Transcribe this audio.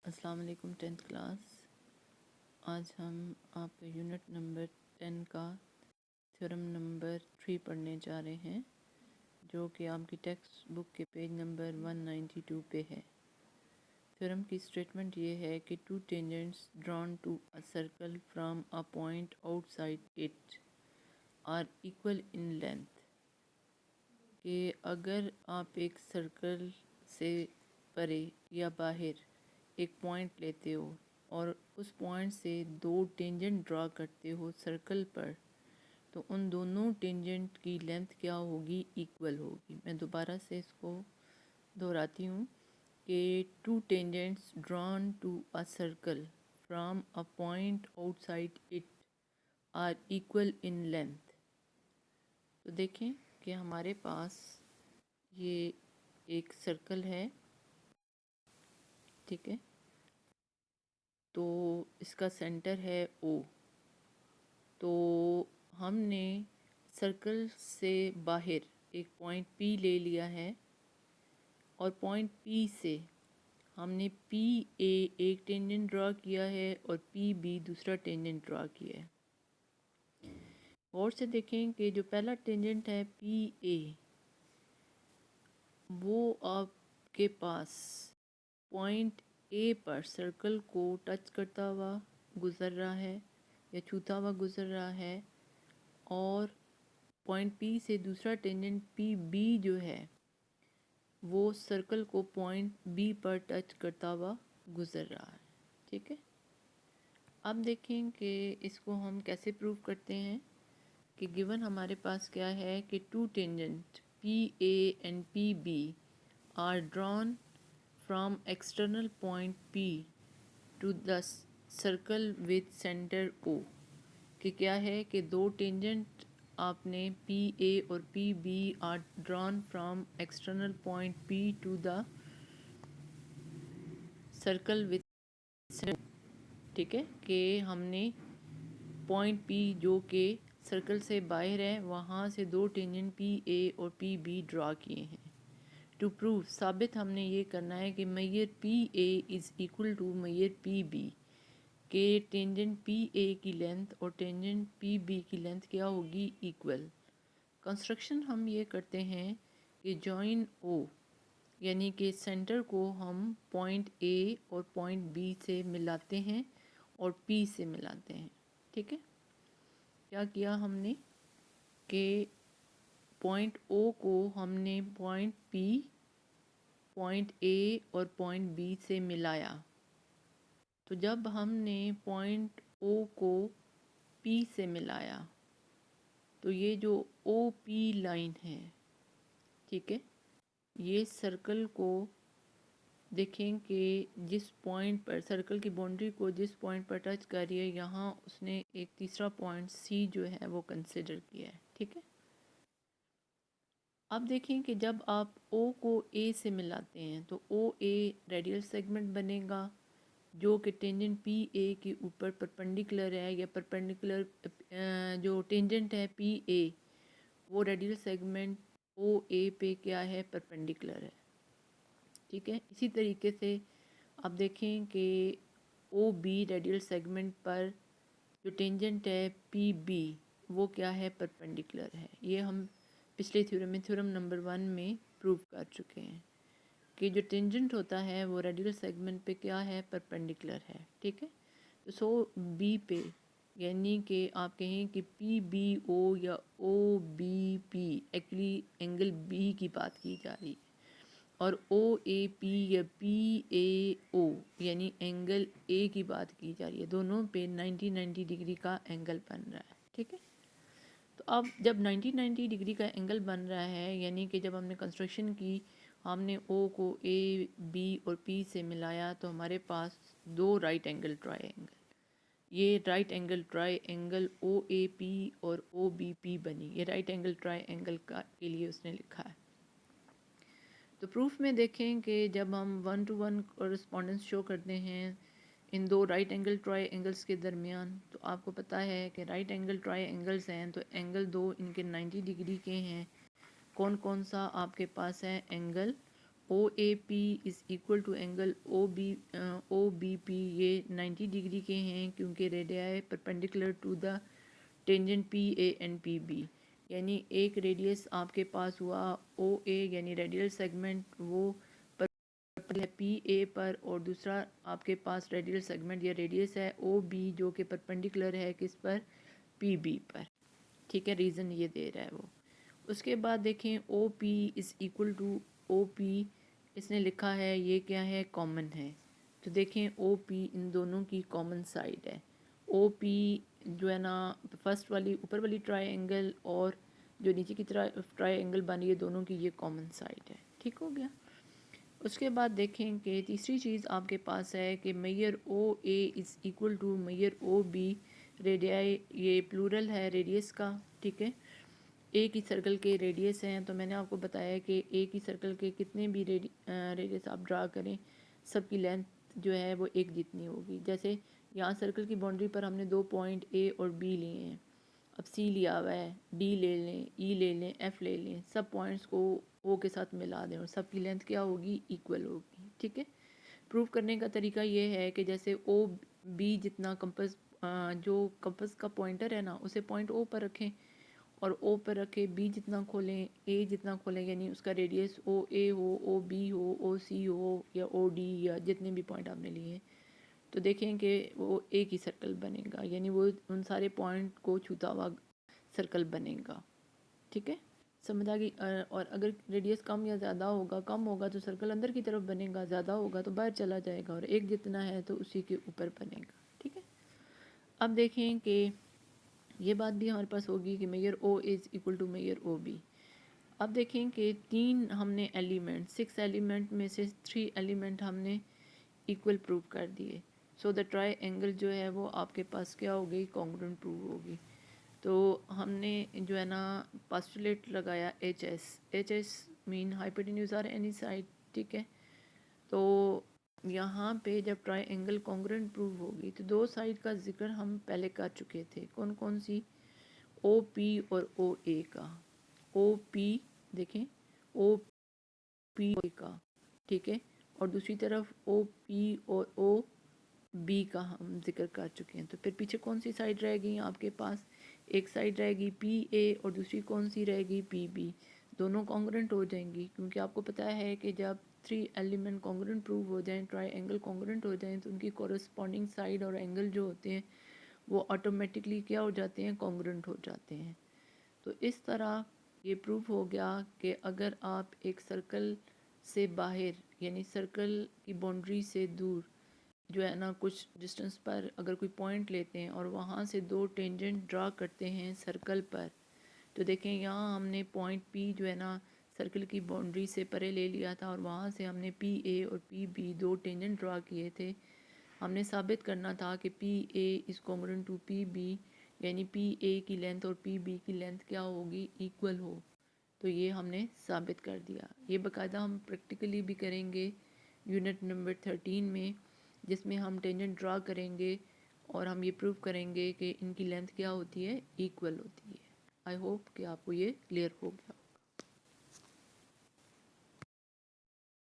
السلام علیکم 10th class. آج ہم آپ کو یونٹ نمبر 10 کا تھیورم نمبر 3 پڑھنے جا رہے ہیں جو کہ آپ کی ٹیکسٹ بک کے پیج نمبر 192 پہ ہے. تھیورم کی اسٹیٹمنٹ یہ ہے کہ two tangents drawn to a circle from a point outside it are equal in length. کہ اگر آپ ایک سرکل سے پرے یا باہر ایک پوائنٹ لیتے ہو اور اس پوائنٹ سے دو ٹینجنٹ ڈرا کرتے ہو سرکل پر، تو ان دونوں ٹینجنٹ کی لینتھ کیا ہوگی؟ ایکول ہوگی. میں دوبارہ سے اس کو دہراتی ہوں کہ two tangents drawn to a circle from a point outside it are equal in length. تو دیکھیں کہ ہمارے پاس یہ ایک سرکل ہے، ٹھیک ہے، تو اس کا سینٹر ہے او. تو ہم نے سرکل سے باہر ایک پوائنٹ پی لے لیا ہے اور پوائنٹ پی سے ہم نے پی اے ایک ٹینجنٹ ڈرا کیا ہے اور پی بی دوسرا ٹینجنٹ ڈرا کیا ہے. غور سے دیکھیں کہ جو پہلا ٹینجنٹ ہے پی اے، وہ آپ کے پاس پوائنٹ اے پر سرکل کو ٹچ کرتا ہوا گزر رہا ہے یا چھوتا ہوا گزر رہا ہے، اور پوائنٹ پی سے دوسرا ٹینجنٹ پی بی جو ہے وہ سرکل کو پوائنٹ بی پر ٹچ کرتا ہوا گزر رہا ہے. ٹھیک ہے، اب دیکھیں کہ اس کو ہم کیسے پروف کرتے ہیں. کہ گیون ہمارے پاس کیا ہے کہ two tangent P A and P B are drawn from external point P to the circle with centre O. کہ کیا ہے کہ دو ٹینجنٹ آپ نے پی اے اور P B are drawn from external point P to the circle with centre. ٹھیک ہے، کہ ہم نے پوائنٹ پی جو کہ سرکل سے باہر ہے وہاں سے دو ٹینجنٹ پی اے اور پی بی ڈرا کیے ہیں. ٹو پروو، ثابت ہم نے یہ کرنا ہے کہ measure P A is equal to measure P B, کہ ٹینجنٹ پی اے کی لینتھ اور ٹینجنٹ پی بی کی لینتھ کیا ہوگی؟ ایکول. کنسٹرکشن ہم یہ کرتے ہیں کہ جوائن او، یعنی کہ سینٹر کو ہم پوائنٹ اے اور پوائنٹ بی سے ملاتے ہیں اور پی سے ملاتے ہیں. ٹھیک ہے، کیا کیا ہم نے کہ پوائنٹ او کو ہم نے پوائنٹ پی، پوائنٹ اے اور پوائنٹ بی سے ملایا. تو جب ہم نے پوائنٹ او کو پی سے ملایا تو یہ جو او پی لائن ہے، ٹھیک ہے، یہ سرکل کو دیکھیں کہ جس پوائنٹ پر سرکل کی باؤنڈری کو جس پوائنٹ پر ٹچ کر رہی ہے، یہاں اس نے ایک تیسرا پوائنٹ سی جو ہے وہ کنسیڈر کیا ہے. ٹھیک ہے، اب دیکھیں کہ جب آپ او کو اے سے ملاتے ہیں تو او اے ریڈیل سیگمنٹ بنے گا جو کہ ٹینجنٹ پی اے کے اوپر پرپنڈیکولر ہے، یا پرپنڈیکولر جو ٹینجنٹ ہے پی اے وہ ریڈیل سیگمنٹ او اے پہ کیا ہے؟ پرپنڈیکولر ہے. ٹھیک ہے، اسی طریقے سے آپ دیکھیں کہ او بی ریڈیل سیگمنٹ پر جو ٹینجنٹ ہے پی بی وہ کیا ہے؟ پرپنڈیکولر ہے. یہ ہم پچھلے تھیورم میں تھیورم نمبر 1 میں پروف کر چکے ہیں کہ جو ٹینجنٹ ہوتا ہے وہ ریڈیل سیگمنٹ پہ کیا ہے؟ پرپنڈیکولر ہے. ٹھیک ہے، تو سو بی پہ، یعنی کہ آپ کہیں کہ پی بی او یا O B P, actually angle B کی بات کی جا رہی ہے، اور او اے پی یا پی اے او یعنی اینگل اے کی بات کی جا رہی ہے. دونوں پہ 90 ڈگری کا اینگل بن رہا ہے. ٹھیک ہے، تو اب جب 90 ڈگری کا اینگل بن رہا ہے، یعنی کہ جب ہم نے کنسٹرکشن کی، ہم نے او کو اے بی اور پی سے ملایا تو ہمارے پاس دو رائٹ اینگل ٹرائی اینگل، یہ right angle try angle O A پی اور او بی پی بنی. یہ رائٹ اینگل ٹرائی اینگل کے لیے اس نے لکھا ہے. تو پروف میں دیکھیں کہ جب ہم 1 to 1 کورسپونڈنس شو کرتے ہیں ان دو رائٹ اینگل ٹرائی اینگلس کے درمیان، تو آپ کو پتہ ہے کہ رائٹ اینگل ٹرائی اینگلس ہیں تو اینگل دو ان کے 90 ڈگری کے ہیں. کون کون سا آپ کے پاس ہے؟ Angle O A P is equal to angle O B P, یہ 90 ڈگری کے ہیں کیونکہ radii perpendicular to the tangent P A and P B, یعنی ایک ریڈیس آپ کے پاس ہوا او اے یعنی ریڈیل سیگمنٹ وہ ہے پی اے پر، اور دوسرا آپ کے پاس ریڈیل سیگمنٹ یا ریڈیس ہے او بی جو کہ پرپینڈیکولر ہے کس پر، پی بی پر، ٹھیک ہے، ریزن یہ دے رہا ہے وہ۔ اس کے بعد دیکھیں او پی از ایکول ٹو او پی، اس نے لکھا ہے یہ کیا ہے، کامن ہے، تو دیکھیں او پی ان دونوں کی کامن سائڈ ہے، او پی جو ہے نا فرسٹ والی اوپر والی ٹرائی اینگل اور جو نیچے کی ٹرائی اینگل بنی ہے دونوں کی یہ کامن سائڈ ہے، ٹھیک ہو گیا۔ اس کے بعد دیکھیں کہ تیسری چیز آپ کے پاس ہے کہ measure O A is equal to measure O B, radii یہ پلورل ہے ریڈیس کا، ٹھیک ہے، ایک ہی سرکل کے ریڈیس ہیں، تو میں نے آپ کو بتایا کہ ایک ہی سرکل کے کتنے بھی ریڈیس آپ ڈرا کریں سب کی لینتھ جو ہے وہ ایک جتنی ہوگی۔ جیسے یہاں سرکل کی باؤنڈری پر ہم نے 2 پوائنٹ اے اور بی لیے ہیں، اب سی لیا ہوا ہے، ڈی لے لیں، ای لے لیں، ایف لے لیں، سب پوائنٹس کو او کے ساتھ ملا دیں اور سب کی لینتھ کیا ہوگی، ایکول ہوگی، ٹھیک ہے۔ پروف کرنے کا طریقہ یہ ہے کہ جیسے او بی جتنا کمپس جو کمپس کا پوائنٹر ہے نا اسے پوائنٹ او پر رکھیں اور او پر رکھے، بی جتنا کھولیں اے جتنا کھولیں، یعنی اس کا ریڈیس او اے ہو، او بی ہو، او سی ہو یا او ڈی یا جتنے بھی پوائنٹ آپ نے لیے ہیں، تو دیکھیں کہ وہ ایک ہی سرکل بنے گا، یعنی وہ ان سارے پوائنٹ کو چھوتا ہوا سرکل بنے گا، ٹھیک ہے، سمجھ آ گئی۔ اور اگر ریڈیس کم یا زیادہ ہوگا، کم ہوگا تو سرکل اندر کی طرف بنے گا، زیادہ ہوگا تو باہر چلا جائے گا، اور ایک جتنا ہے تو اسی کے اوپر بنے گا، ٹھیک ہے۔ اب دیکھیں کہ یہ بات بھی ہمارے پاس ہوگی کہ measure O is equal to measure O B. اب دیکھیں کہ 3 ہم نے ایلیمنٹ 6 ایلیمنٹ میں سے 3 ایلیمنٹ ہم نے ایکول پروو کر دیے، سو دا ٹرائی اینگل جو ہے وہ آپ کے پاس کیا ہوگی، کانگرونٹ پروو ہوگی۔ تو ہم نے جو ہے نا پاسٹولیٹ لگایا ایچ ایس مین ہائیپوٹینیوز آر اینی سائڈ، ٹھیک ہے، تو یہاں پہ جب ٹرائی اینگل کانگرونٹ پروو ہوگی تو 2 سائڈ کا ذکر ہم پہلے کر چکے تھے، کون کون سی، او پی اور او اے کا، او پی دیکھیں او پی کا، ٹھیک ہے، اور دوسری طرف او پی اور او بی کا ہم ذکر کر چکے ہیں، تو پھر پیچھے کون سی سائڈ رہ گئی آپ کے پاس، ایک سائڈ رہے گی پی اے اور دوسری کون سی رہے گی، پی بی، دونوں کانگرنٹ ہو جائیں گی، کیونکہ آپ کو پتہ ہے کہ جب 3 ایلیمنٹ کانگرنٹ پروو ہو جائیں، ٹرائی اینگل کانگرنٹ ہو جائیں، تو ان کی کورسپونڈنگ سائڈ اور اینگل جو ہوتے ہیں وہ آٹومیٹکلی کیا ہو جاتے ہیں، کانگرنٹ ہو جاتے ہیں۔ تو اس طرح یہ پروف ہو گیا کہ اگر آپ ایک سرکل سے باہر یعنی سرکل کی باؤنڈری سے دور جو ہے نا کچھ ڈسٹنس پر اگر کوئی پوائنٹ لیتے ہیں اور وہاں سے 2 ٹینجنٹ ڈرا کرتے ہیں سرکل پر، تو دیکھیں یہاں ہم نے پوائنٹ پی جو ہے نا سرکل کی باؤنڈری سے پرے لے لیا تھا اور وہاں سے ہم نے پی اے اور پی بی 2 ٹینجنٹ ڈرا کیے تھے، ہم نے ثابت کرنا تھا کہ پی A is کانگرونٹ to P B, یعنی پی اے کی لینتھ اور پی بی کی لینتھ کیا ہوگی، ایکول ہو، تو یہ ہم نے ثابت کر دیا۔ یہ باقاعدہ ہم پریکٹیکلی بھی کریں گے یونٹ نمبر 13 میں، جس میں ہم ٹینجنٹ ڈرا کریں گے اور ہم یہ پروف کریں گے کہ ان کی لینتھ کیا ہوتی ہے، ایکول ہوتی ہے۔ آئی ہوپ کہ آپ کو یہ کلیئر ہو گیا۔